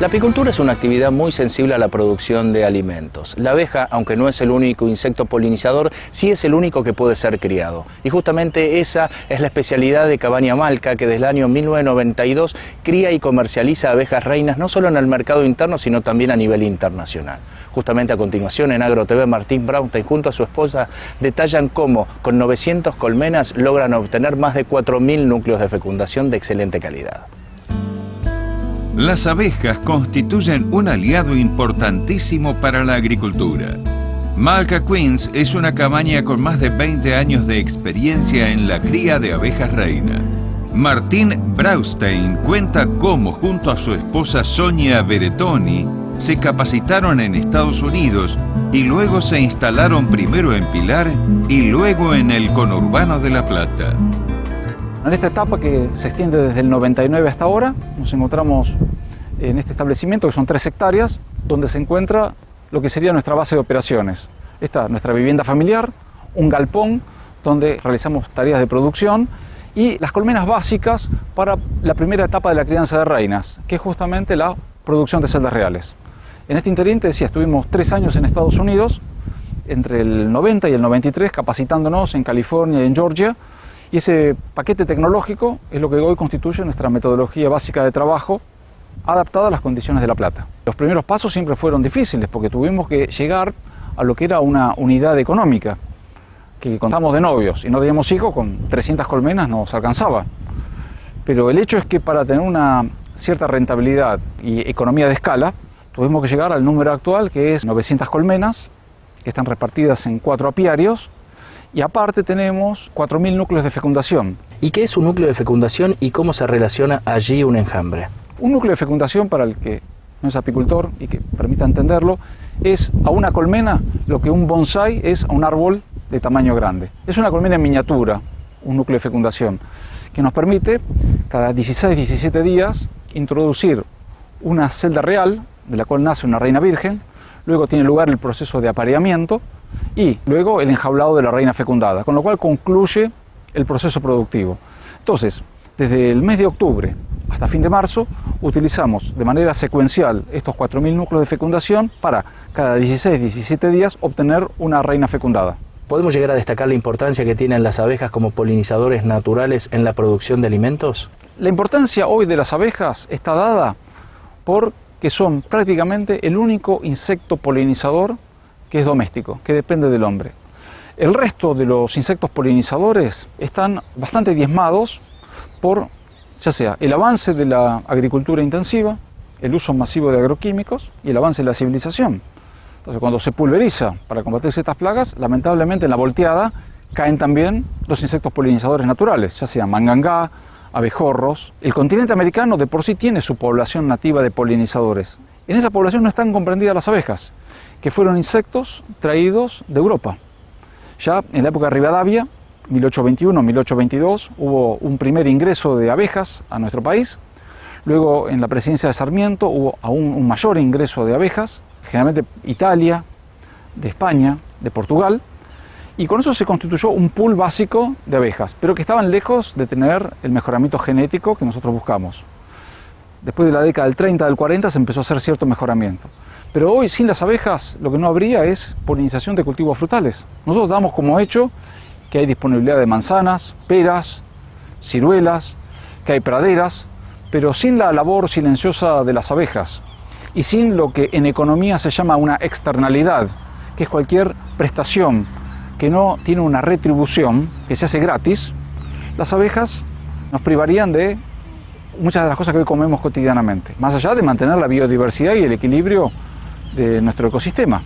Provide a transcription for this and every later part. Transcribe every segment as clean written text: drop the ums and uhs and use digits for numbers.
La apicultura es una actividad muy sensible a la producción de alimentos. La abeja, aunque no es el único insecto polinizador, sí es el único que puede ser criado. Y justamente esa es la especialidad de Cabaña Malca, que desde el año 1992 cría y comercializa abejas reinas no solo en el mercado interno, sino también a nivel internacional. Justamente a continuación en AgroTV, Martín Braunstein junto a su esposa detallan cómo con 900 colmenas logran obtener más de 4.000 núcleos de fecundación de excelente calidad. Las abejas constituyen un aliado importantísimo para la agricultura. Malca Queens es una cabaña con más de 20 años de experiencia en la cría de abejas reina. Martín Braunstein cuenta cómo junto a su esposa Sonia Beretoni se capacitaron en Estados Unidos y luego se instalaron primero en Pilar y luego en el conurbano de La Plata. En esta etapa que se extiende desde el 99 hasta ahora, nos encontramos en este establecimiento que son 3 hectáreas, donde se encuentra lo que sería nuestra base de operaciones. Esta nuestra vivienda familiar, un galpón donde realizamos tareas de producción y las colmenas básicas para la primera etapa de la crianza de reinas, que es justamente la producción de celdas reales. En este interín, te decía, estuvimos 3 años en Estados Unidos, entre el 90 y el 93, capacitándonos en California y en Georgia, y ese paquete tecnológico es lo que hoy constituye nuestra metodología básica de trabajo adaptada a las condiciones de La Plata. Los primeros pasos siempre fueron difíciles porque tuvimos que llegar a lo que era una unidad económica, que contamos de novios y no teníamos hijos, con 300 colmenas nos alcanzaba. Pero el hecho es que para tener una cierta rentabilidad y economía de escala, tuvimos que llegar al número actual, que es 900 colmenas, que están repartidas en 4 apiarios, y aparte tenemos 4.000 núcleos de fecundación. ¿Y qué es un núcleo de fecundación y cómo se relaciona allí un enjambre? Un núcleo de fecundación, para el que no es apicultor y que permita entenderlo, es a una colmena lo que un bonsái es a un árbol de tamaño grande. Es una colmena en miniatura, un núcleo de fecundación, que nos permite cada 16-17 días introducir una celda real, de la cual nace una reina virgen, luego tiene lugar el proceso de apareamiento y luego el enjaulado de la reina fecundada, con lo cual concluye el proceso productivo. Entonces, desde el mes de octubre hasta fin de marzo, utilizamos de manera secuencial estos 4.000 núcleos de fecundación para cada 16-17 días obtener una reina fecundada. ¿Podemos llegar a destacar la importancia que tienen las abejas como polinizadores naturales en la producción de alimentos? La importancia hoy de las abejas está dada porque son prácticamente el único insecto polinizador que es doméstico, que depende del hombre. El resto de los insectos polinizadores están bastante diezmados por, ya sea el avance de la agricultura intensiva, el uso masivo de agroquímicos y el avance de la civilización. Entonces, cuando se pulveriza para combatir estas plagas, lamentablemente en la volteada caen también los insectos polinizadores naturales, ya sean mangangá, abejorros. El continente americano de por sí tiene su población nativa de polinizadores. En esa población no están comprendidas las abejas, que fueron insectos traídos de Europa. Ya en la época de Rivadavia, 1821-1822, hubo un primer ingreso de abejas a nuestro país. Luego, en la presidencia de Sarmiento, hubo aún un mayor ingreso de abejas, generalmente Italia, de España, de Portugal, y con eso se constituyó un pool básico de abejas, pero que estaban lejos de tener el mejoramiento genético que nosotros buscamos. Después de la década del 30, del 40, se empezó a hacer cierto mejoramiento. Pero hoy, sin las abejas, lo que no habría es polinización de cultivos frutales. Nosotros damos como hecho que hay disponibilidad de manzanas, peras, ciruelas, que hay praderas, pero sin la labor silenciosa de las abejas y sin lo que en economía se llama una externalidad, que es cualquier prestación que no tiene una retribución, que se hace gratis, las abejas nos privarían de muchas de las cosas que hoy comemos cotidianamente, más allá de mantener la biodiversidad y el equilibrio de nuestro ecosistema.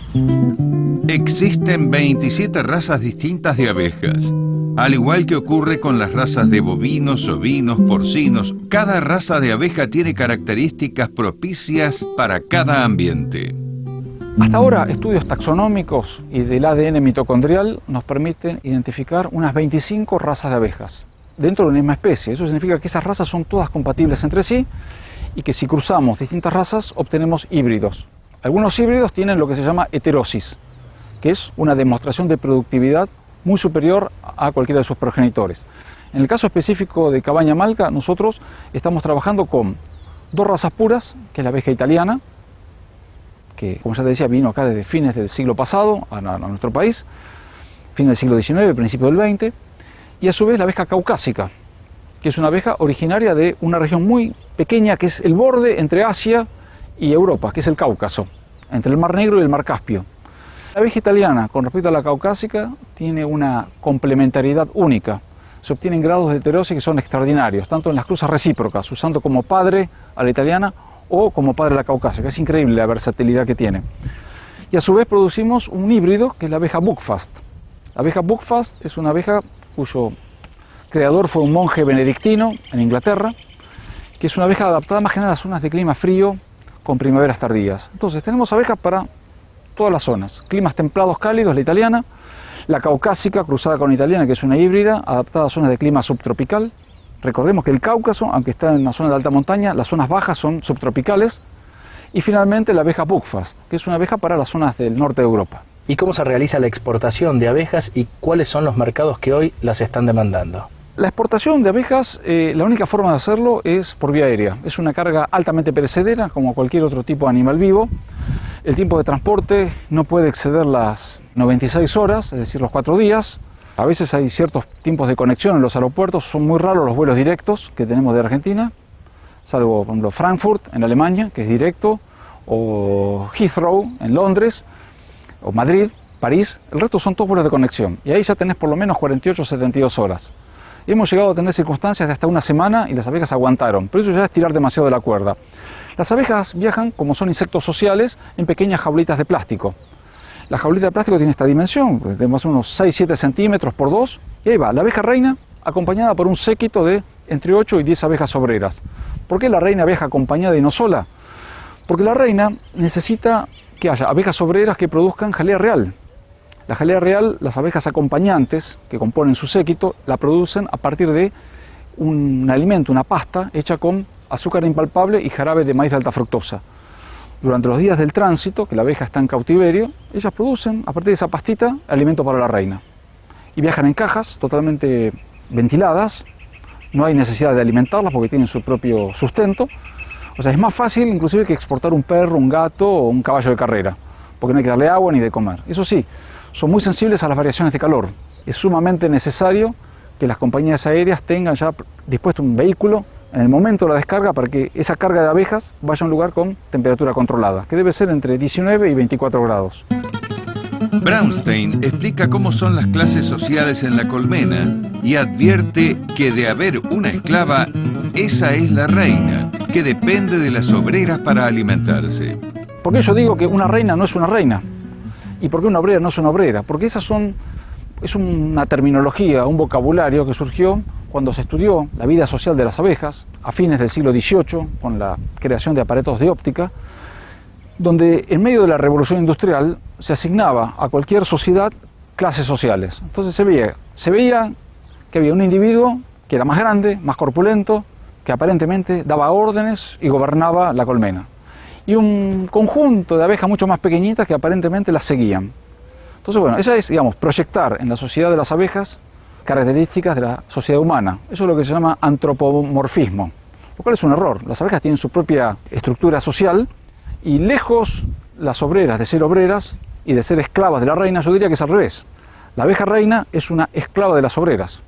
Existen 27 razas distintas de abejas. Al igual que ocurre con las razas de bovinos, ovinos, porcinos, cada raza de abeja tiene características propicias para cada ambiente. Hasta ahora, estudios taxonómicos y del ADN mitocondrial nos permiten identificar unas 25 razas de abejas dentro de una misma especie. Eso significa que esas razas son todas compatibles entre sí y que si cruzamos distintas razas obtenemos híbridos. Algunos híbridos tienen lo que se llama heterosis, que es una demostración de productividad muy superior a cualquiera de sus progenitores. En el caso específico de Cabaña Malca, nosotros estamos trabajando con dos razas puras, que es la abeja italiana, que como ya te decía vino acá desde fines del siglo pasado a nuestro país, fin del siglo XIX, principio del XX, y a su vez la abeja caucásica, que es una abeja originaria de una región muy pequeña que es el borde entre Asia y Europa, que es el Cáucaso, entre el Mar Negro y el Mar Caspio. La abeja italiana, con respecto a la caucásica, tiene una complementariedad única. Se obtienen grados de heterosis que son extraordinarios, tanto en las cruzas recíprocas, usando como padre a la italiana o como padre a la caucásica. Es increíble la versatilidad que tiene. Y a su vez producimos un híbrido que es la abeja Buckfast. La abeja Buckfast es una abeja cuyo creador fue un monje benedictino en Inglaterra, que es una abeja adaptada más que nada a zonas de clima frío con primaveras tardías. Entonces tenemos abejas para todas las zonas, climas templados cálidos, la italiana, la caucásica cruzada con la italiana, que es una híbrida adaptada a zonas de clima subtropical. Recordemos que el Cáucaso, aunque está en una zona de alta montaña, las zonas bajas son subtropicales. Y finalmente la abeja Buckfast, que es una abeja para las zonas del norte de Europa. ¿Y cómo se realiza la exportación de abejas y cuáles son los mercados que hoy las están demandando? La exportación de abejas, la única forma de hacerlo es por vía aérea. Es una carga altamente perecedera, como cualquier otro tipo de animal vivo. El tiempo de transporte no puede exceder las 96 horas, es decir, los 4 días. A veces hay ciertos tiempos de conexión en los aeropuertos, son muy raros los vuelos directos que tenemos de Argentina, salvo, por ejemplo, Frankfurt en Alemania, que es directo, o Heathrow en Londres, o Madrid, París. El resto son todos vuelos de conexión, y ahí ya tenés por lo menos 48 o 72 horas. Y hemos llegado a tener circunstancias de hasta una semana y las abejas aguantaron, pero eso ya es tirar demasiado de la cuerda. Las abejas viajan, como son insectos sociales, en pequeñas jaulitas de plástico. La jaulita de plástico tiene esta dimensión, tenemos unos 6-7 centímetros por 2, y ahí va, la abeja reina acompañada por un séquito de entre 8 y 10 abejas obreras. ¿Por qué la reina viaja acompañada y no sola? Porque la reina necesita que haya abejas obreras que produzcan jalea real. La jalea real, las abejas acompañantes que componen su séquito, la producen a partir de un alimento, una pasta hecha con azúcar impalpable y jarabe de maíz de alta fructosa. Durante los días del tránsito, que la abeja está en cautiverio, ellas producen, a partir de esa pastita, alimento para la reina. Y viajan en cajas totalmente ventiladas, no hay necesidad de alimentarlas porque tienen su propio sustento. O sea, es más fácil inclusive que exportar un perro, un gato o un caballo de carrera, porque no hay que darle agua ni de comer. Eso sí, son muy sensibles a las variaciones de calor. Es sumamente necesario que las compañías aéreas tengan ya dispuesto un vehículo en el momento de la descarga para que esa carga de abejas vaya a un lugar con temperatura controlada, que debe ser entre 19 y 24 grados. Brownstein explica cómo son las clases sociales en la colmena y advierte que de haber una esclava, esa es la reina, que depende de las obreras para alimentarse. ¿Por qué yo digo que una reina no es una reina? ¿Y por qué una obrera no es una obrera? Porque es una terminología, un vocabulario que surgió cuando se estudió la vida social de las abejas a fines del siglo XVIII, con la creación de aparatos de óptica, donde en medio de la revolución industrial se asignaba a cualquier sociedad clases sociales. Entonces se veía que había un individuo que era más grande, más corpulento, que aparentemente daba órdenes y gobernaba la colmena, y un conjunto de abejas mucho más pequeñitas que aparentemente las seguían. Entonces, bueno, esa es, digamos, proyectar en la sociedad de las abejas características de la sociedad humana. Eso es lo que se llama antropomorfismo, lo cual es un error. Las abejas tienen su propia estructura social y lejos las obreras de ser obreras y de ser esclavas de la reina, yo diría que es al revés. La abeja reina es una esclava de las obreras.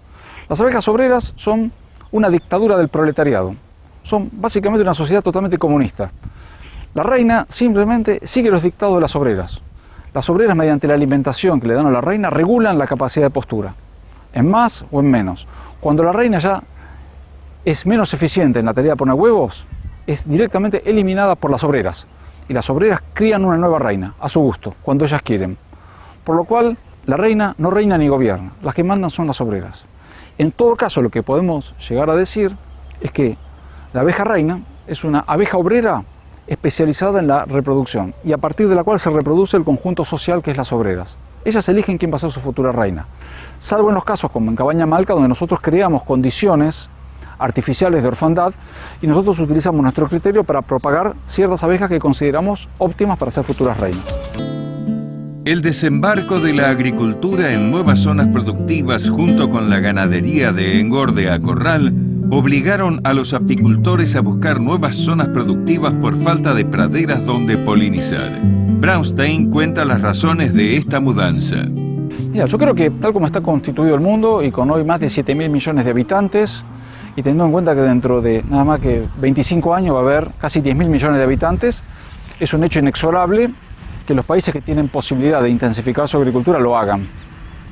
Las abejas obreras son una dictadura del proletariado. Son básicamente una sociedad totalmente comunista. La reina simplemente sigue los dictados de las obreras. Las obreras, mediante la alimentación que le dan a la reina, regulan la capacidad de postura, en más o en menos. Cuando la reina ya es menos eficiente en la tarea de poner huevos, es directamente eliminada por las obreras. Y las obreras crían una nueva reina, a su gusto, cuando ellas quieren. Por lo cual, la reina no reina ni gobierna, las que mandan son las obreras. En todo caso, lo que podemos llegar a decir es que la abeja reina es una abeja obrera especializada en la reproducción y a partir de la cual se reproduce el conjunto social que es las obreras. Ellas eligen quién va a ser su futura reina, salvo en los casos como en Cabaña Malca, donde nosotros creamos condiciones artificiales de orfandad y nosotros utilizamos nuestro criterio para propagar ciertas abejas que consideramos óptimas para ser futuras reinas. El desembarco de la agricultura en nuevas zonas productivas junto con la ganadería de engorde a corral obligaron a los apicultores a buscar nuevas zonas productivas por falta de praderas donde polinizar. Braunstein cuenta las razones de esta mudanza. Mira, yo creo que tal como está constituido el mundo y con hoy más de 7.000 millones de habitantes, y teniendo en cuenta que dentro de nada más que 25 años va a haber casi 10.000 millones de habitantes, es un hecho inexorable que los países que tienen posibilidad de intensificar su agricultura lo hagan.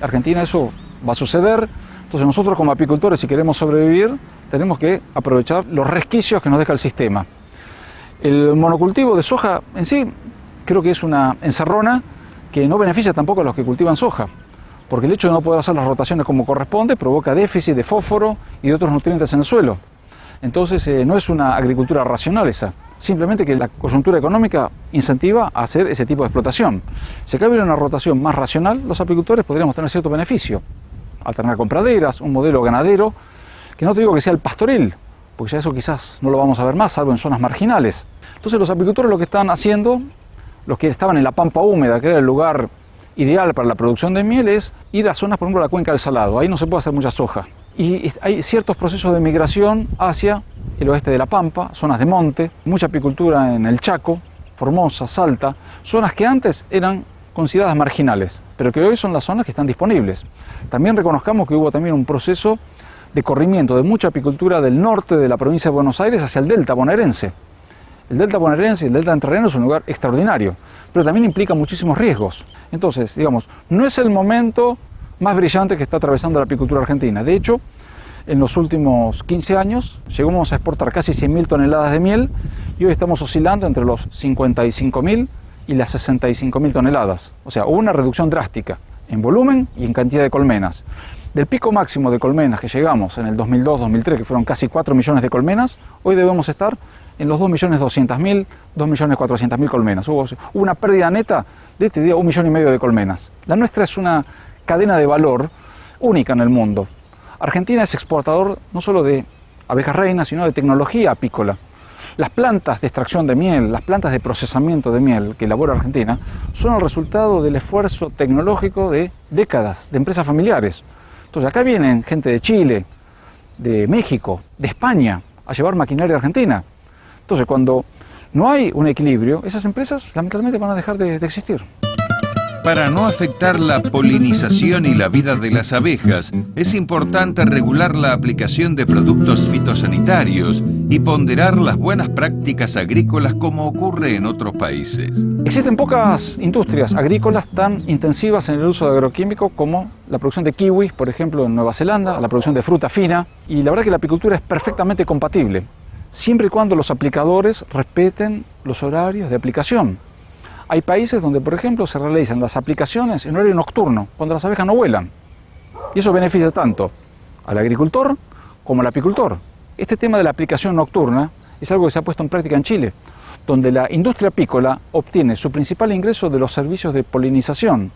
Argentina eso va a suceder, entonces nosotros como apicultores, si queremos sobrevivir, tenemos que aprovechar los resquicios que nos deja el sistema. El monocultivo de soja en sí creo que es una encerrona que no beneficia tampoco a los que cultivan soja, porque el hecho de no poder hacer las rotaciones como corresponde provoca déficit de fósforo y de otros nutrientes en el suelo. Entonces no es una agricultura racional esa, simplemente que la coyuntura económica incentiva a hacer ese tipo de explotación. Si acá hubiera una rotación más racional, los apicultores podríamos tener cierto beneficio, alternar con praderas, un modelo ganadero, que no te digo que sea el pastoril, porque ya eso quizás no lo vamos a ver más, salvo en zonas marginales. Entonces los apicultores lo que están haciendo, los que estaban en la pampa húmeda, que era el lugar ideal para la producción de miel, es ir a zonas, por ejemplo, la cuenca del Salado. Ahí no se puede hacer mucha soja. Y hay ciertos procesos de migración hacia el oeste de la Pampa, zonas de monte, mucha apicultura en el Chaco, Formosa, Salta, zonas que antes eran consideradas marginales, pero que hoy son las zonas que están disponibles. También reconozcamos que hubo también un proceso de corrimiento de mucha apicultura del norte de la provincia de Buenos Aires hacia el delta bonaerense. El delta bonaerense y el delta entrerriano es un lugar extraordinario, pero también implica muchísimos riesgos. Entonces, digamos, no es el momento más brillante que está atravesando la apicultura argentina. De hecho, en los últimos 15 años llegamos a exportar casi 100.000 toneladas de miel y hoy estamos oscilando entre los 55.000 y las 65.000 toneladas. O sea, hubo una reducción drástica en volumen y en cantidad de colmenas. Del pico máximo de colmenas que llegamos en el 2002-2003, que fueron casi 4 millones de colmenas, hoy debemos estar en los 2.200.000, 2.400.000 colmenas. Hubo una pérdida neta de 1,5 millones de colmenas. La nuestra es una cadena de valor única en el mundo. Argentina es exportador no solo de abejas reinas, sino de tecnología apícola. Las plantas de extracción de miel, las plantas de procesamiento de miel que elabora Argentina, son el resultado del esfuerzo tecnológico de décadas de empresas familiares. Entonces acá vienen gente de Chile, de México, de España, a llevar maquinaria argentina. Entonces cuando no hay un equilibrio, esas empresas lamentablemente van a dejar de existir. Para no afectar la polinización y la vida de las abejas, es importante regular la aplicación de productos fitosanitarios y ponderar las buenas prácticas agrícolas como ocurre en otros países. Existen pocas industrias agrícolas tan intensivas en el uso de agroquímicos como la producción de kiwis, por ejemplo, en Nueva Zelanda, la producción de fruta fina, y la verdad que la apicultura es perfectamente compatible, siempre y cuando los aplicadores respeten los horarios de aplicación. Hay países donde, por ejemplo, se realizan las aplicaciones en horario nocturno, cuando las abejas no vuelan. Y eso beneficia tanto al agricultor como al apicultor. Este tema de la aplicación nocturna es algo que se ha puesto en práctica en Chile, donde la industria apícola obtiene su principal ingreso de los servicios de polinización.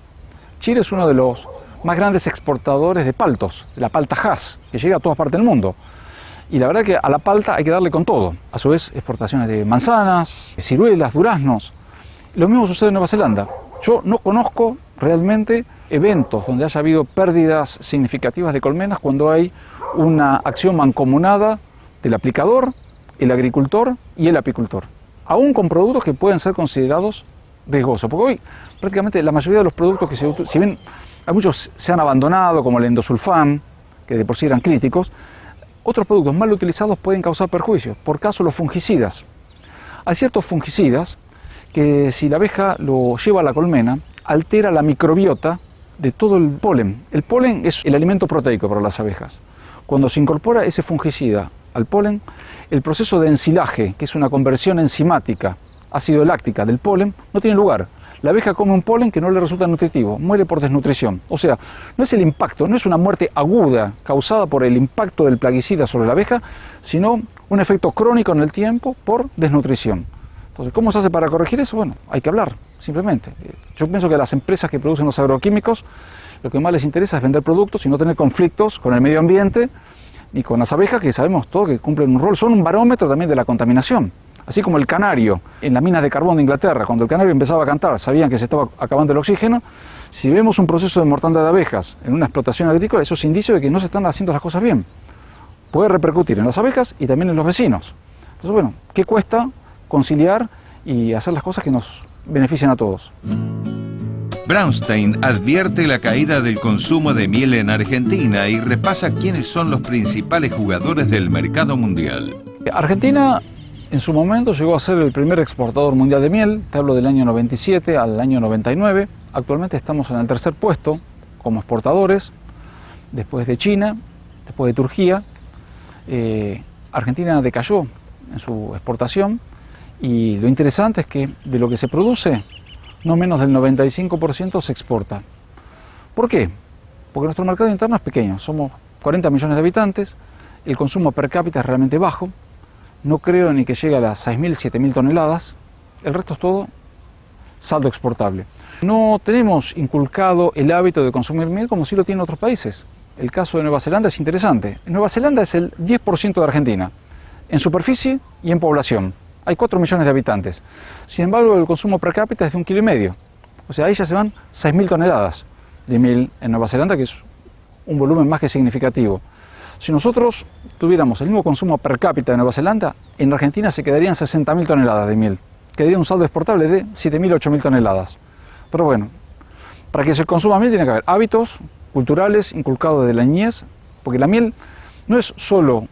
Chile es uno de los más grandes exportadores de paltos, de la palta Hass, que llega a todas partes del mundo. Y la verdad que a la palta hay que darle con todo. A su vez, exportaciones de manzanas, ciruelas, duraznos. Lo mismo sucede en Nueva Zelanda. Yo no conozco realmente eventos donde haya habido pérdidas significativas de colmenas cuando hay una acción mancomunada del aplicador, el agricultor y el apicultor. Aún con productos que pueden ser considerados riesgosos. Porque hoy prácticamente la mayoría de los productos que se utilizan, si bien hay muchos se han abandonado, como el endosulfán, que de por sí eran críticos, otros productos mal utilizados pueden causar perjuicios. Por caso los fungicidas. Hay ciertos fungicidas que si la abeja lo lleva a la colmena, altera la microbiota de todo el polen. El polen es el alimento proteico para las abejas. Cuando se incorpora ese fungicida al polen, el proceso de ensilaje, que es una conversión enzimática ácido-láctica del polen, no tiene lugar. La abeja come un polen que no le resulta nutritivo, muere por desnutrición. O sea, no es el impacto, no es una muerte aguda causada por el impacto del plaguicida sobre la abeja, sino un efecto crónico en el tiempo por desnutrición. Entonces, ¿cómo se hace para corregir eso? Bueno, hay que hablar, simplemente. Yo pienso que a las empresas que producen los agroquímicos, lo que más les interesa es vender productos y no tener conflictos con el medio ambiente ni con las abejas, que sabemos todos que cumplen un rol, son un barómetro también de la contaminación. Así como el canario en las minas de carbón de Inglaterra, cuando el canario empezaba a cantar, sabían que se estaba acabando el oxígeno. Si vemos un proceso de mortandad de abejas en una explotación agrícola, eso es indicio de que no se están haciendo las cosas bien. puede repercutir en las abejas y también en los vecinos. Entonces, bueno, ¿qué cuesta conciliar y hacer las cosas que nos benefician a todos? Braunstein advierte la caída del consumo de miel en Argentina y repasa quiénes son los principales jugadores del mercado mundial. Argentina en su momento llegó a ser el primer exportador mundial de miel, te hablo del año 97 al año 99. Actualmente estamos en el tercer puesto como exportadores, después de China, después de Turquía. Argentina decayó en su exportación y lo interesante es que de lo que se produce, no menos del 95% se exporta. ¿Por qué? Porque nuestro mercado interno es pequeño, somos 40 millones de habitantes, el consumo per cápita es realmente bajo, no creo ni que llegue a las 6.000, 7.000 toneladas, el resto es todo saldo exportable. No tenemos inculcado el hábito de consumir miel como sí lo tienen otros países. El caso de Nueva Zelanda es interesante. Nueva Zelanda es el 10% de Argentina, en superficie y en población. Hay 4 millones de habitantes. Sin embargo, el consumo per cápita es de 1,5 kilos. O sea, ahí ya se van 6.000 toneladas de miel en Nueva Zelanda, que es un volumen más que significativo. Si nosotros tuviéramos el mismo consumo per cápita de Nueva Zelanda, en Argentina se quedarían 60.000 toneladas de miel. Quedaría un saldo exportable de 7.000, 8.000 toneladas. Pero bueno, para que se consuma miel tiene que haber hábitos culturales inculcados desde la niñez, porque la miel no es solo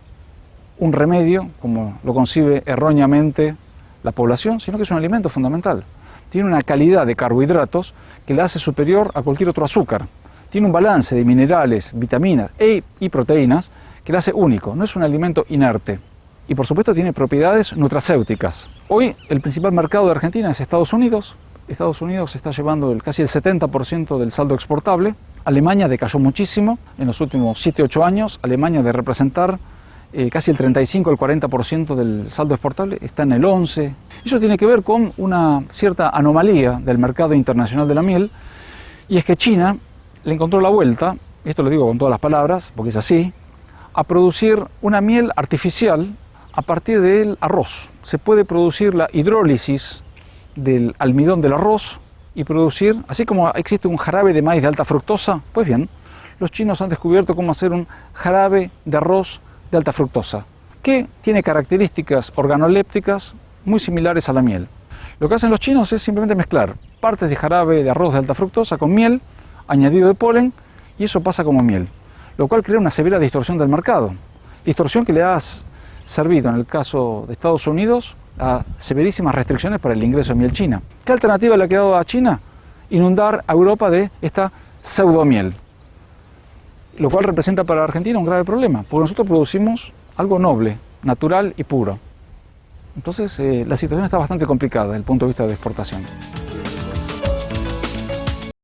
un remedio, como lo concibe erróneamente la población, sino que es un alimento fundamental. Tiene una calidad de carbohidratos que la hace superior a cualquier otro azúcar. Tiene un balance de minerales, vitaminas y proteínas que la hace único. No es un alimento inerte. Y por supuesto tiene propiedades nutracéuticas. Hoy el principal mercado de Argentina es Estados Unidos. Estados Unidos está llevando casi el 70% del saldo exportable. Alemania decayó muchísimo en los últimos 7-8 años. Alemania, de representar casi el 35 al 40% del saldo exportable, está en el 11%. Eso tiene que ver con una cierta anomalía del mercado internacional de la miel, y es que China le encontró la vuelta, y esto lo digo con todas las palabras, porque es así, a producir una miel artificial a partir del arroz. Se puede producir la hidrólisis del almidón del arroz y producir, así como existe un jarabe de maíz de alta fructosa, pues bien, los chinos han descubierto cómo hacer un jarabe de arroz de alta fructosa, que tiene características organolépticas muy similares a la miel. Lo que hacen los chinos es simplemente mezclar partes de jarabe de arroz de alta fructosa con miel, añadido de polen, y eso pasa como miel, lo cual crea una severa distorsión del mercado. Distorsión que le ha servido, en el caso de Estados Unidos, a severísimas restricciones para el ingreso de miel china. ¿Qué alternativa le ha quedado a China? Inundar a Europa de esta pseudomiel, lo cual representa para Argentina un grave problema, porque nosotros producimos algo noble, natural y puro. Entonces la situación está bastante complicada desde el punto de vista de exportación.